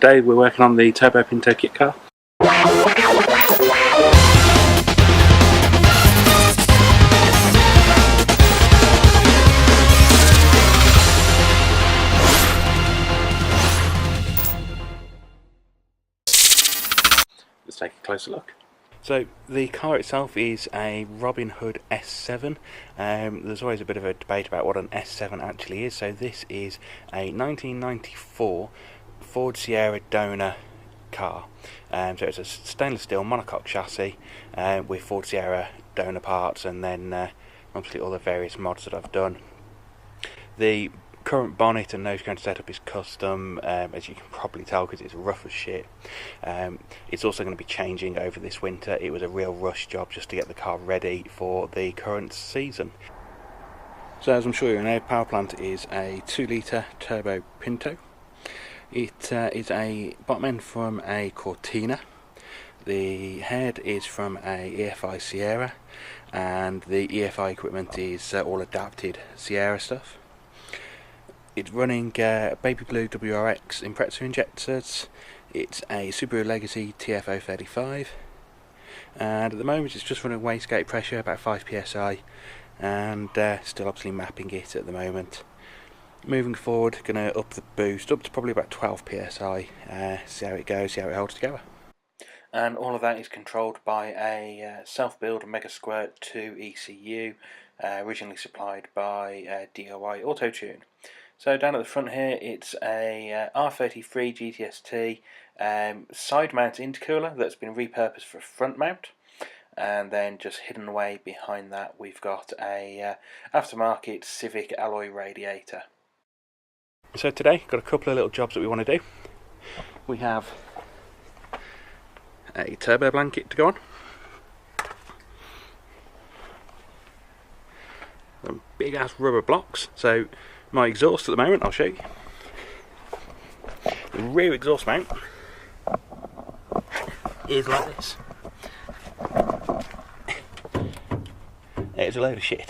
Today we're working on the Turbo Pinto kit car. Let's take a closer look. So the car itself is a Robin Hood S7. There's always a bit of a debate about what an S7 actually is. So this is a 1994 Ford Sierra donor car. So it's a stainless steel monocoque chassis with Ford Sierra donor parts, and then obviously all the various mods that I've done. The current bonnet and nose cone setup is custom, as you can probably tell because it's rough as shit. It's also going to be changing over this winter. It was a real rush job just to get the car ready for the current season. So as I'm sure you know, power plant is a 2-litre turbo Pinto. It is a bottom end from a Cortina. The head is from a EFI Sierra, and the EFI equipment is all adapted Sierra stuff. It's running baby blue WRX impressor injectors. It's a Subaru Legacy TF035, and at the moment it's just running wastegate pressure about 5 psi, and still obviously mapping it at the moment. Moving forward, going to up the boost up to probably about 12 psi, see how it goes, see how it holds together. And all of that is controlled by a self-build Mega Squirt 2 ECU, originally supplied by DIY Auto Tune. So down at the front here, it's a R33 GTST side mount intercooler that's been repurposed for a front mount. And then just hidden away behind that, we've got a aftermarket Civic alloy radiator. So today, got a couple of little jobs that we want to do. We have a turbo blanket to go on. Some big ass rubber blocks. So my exhaust at the moment, I'll show you. The rear exhaust mount is like this. It's a load of shit,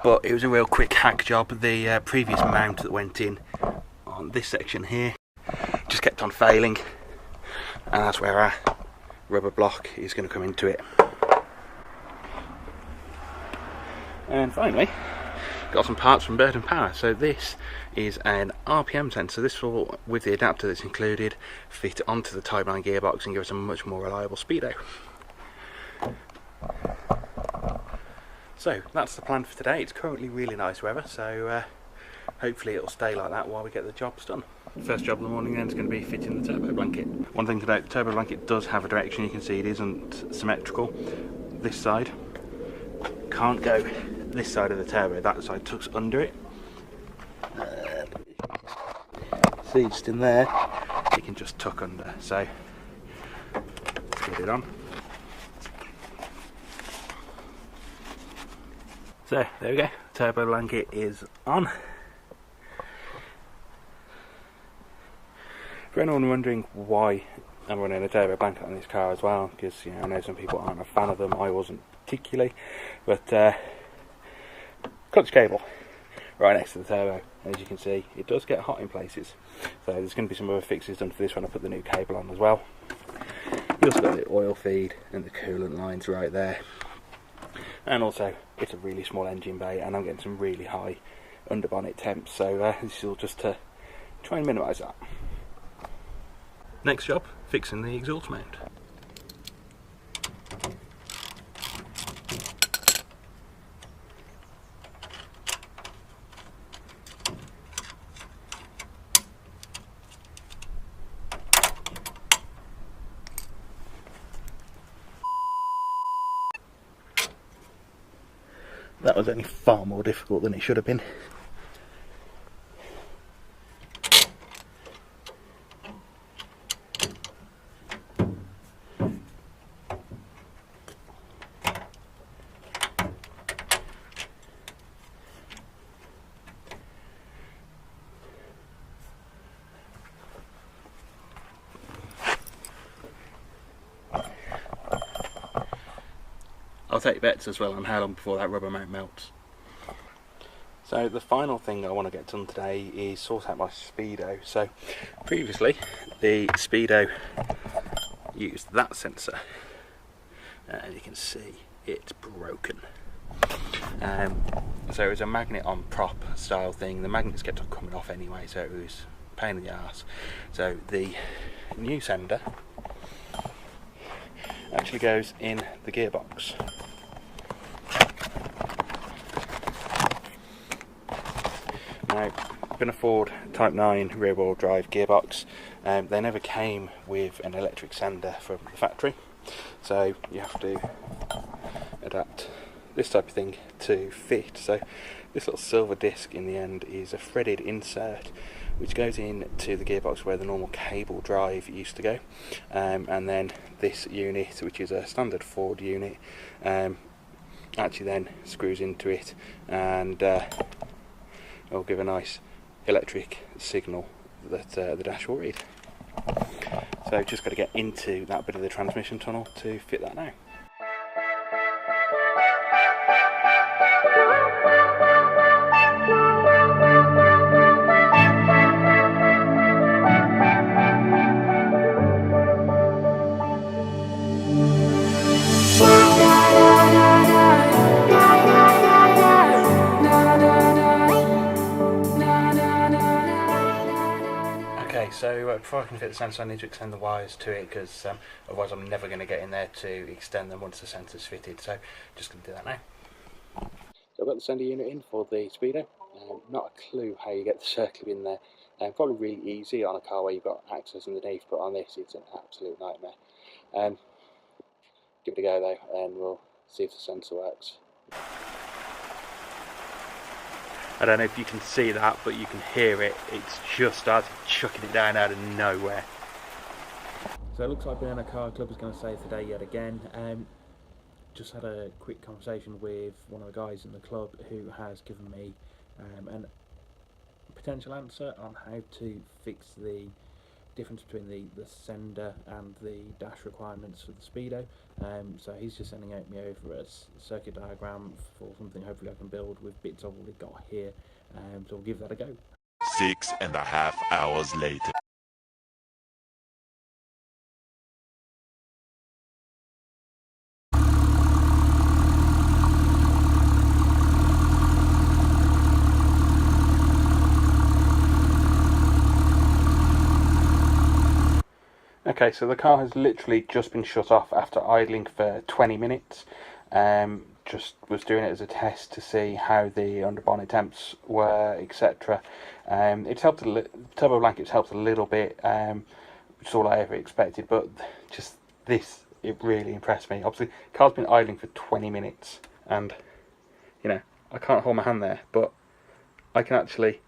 but it was a real quick hack job. The previous mount that went in on this section here just kept on failing, and that's where our rubber block is going to come into it. And finally, got some parts from Bird and Power. So this is an RPM sensor. This will, with the adapter that's included, fit onto the Type 9 gearbox and give us a much more reliable speedo. So that's the plan for today. It's currently really nice weather, so hopefully it'll stay like that while we get the jobs done. First job of the morning then is going to be fitting the turbo blanket. One thing to note, the turbo blanket does have a direction. You can see it isn't symmetrical. This side can't go this side of the turbo, that side tucks under it. See, just in there, it can just tuck under. So let's get it on. So there we go, turbo blanket is on. For anyone wondering why I'm running a turbo blanket on this car as well, because I know some people aren't a fan of them, I wasn't particularly, but clutch cable right next to the turbo. As you can see, it does get hot in places, so there's going to be some other fixes done for this when I put the new cable on as well. You also got the oil feed and the coolant lines right there. And also, it's a really small engine bay, and I'm getting some really high underbonnet temps, so this is all just to try and minimise that. Next job, fixing the exhaust mount. That was only far more difficult than it should have been. I'll take bets as well on how long before that rubber mount melts. So the final thing I want to get done today is sort out my speedo. So previously the speedo used that sensor, and you can see it's broken. So it was a magnet on prop style thing. The magnets kept on coming off anyway, so it was a pain in the arse. So the new sender actually goes in the gearbox. Now, been a Ford Type 9 rear wheel drive gearbox. They never came with an electric sender from the factory, so you have to adapt this type of thing to fit. So this little silver disc in the end is a threaded insert which goes into the gearbox where the normal cable drive used to go, and then this unit, which is a standard Ford unit, actually then screws into it and will give a nice electric signal that the dash will read. So I've just got to get into that bit of the transmission tunnel to fit that now. Okay, so before I can fit the sensor I need to extend the wires to it, because otherwise I'm never going to get in there to extend them once the sensor's fitted, so just going to do that now. So I've got the sender unit in for the speedo. Not a clue how you get the circuit in there. Probably really easy on a car where you've got access underneath, but on this it's an absolute nightmare. Give it a go though, and we'll see if the sensor works. I don't know if you can see that, but you can hear it. It's just started chucking it down out of nowhere. So it looks like Banana Car Club is going to save the day yet again. Just had a quick conversation with one of the guys in the club who has given me a potential answer on how to fix the difference between the sender and the dash requirements for the speedo. So he's just sending out me over a circuit diagram for something hopefully I can build with bits I've already got here, so we'll give that a go. 6.5 hours later. Okay, so the car has literally just been shut off after idling for 20 minutes. Just was doing it as a test to see how the underbonnet temps were, etc. It's helped turbo blankets helped a little bit, which is all I ever expected, but just this, it really impressed me. Obviously, the car's been idling for 20 minutes, and you know, I can't hold my hand there, but I can actually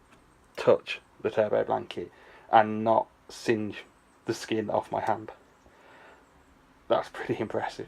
touch the turbo blanket and not singe the skin off my hand. That's pretty impressive.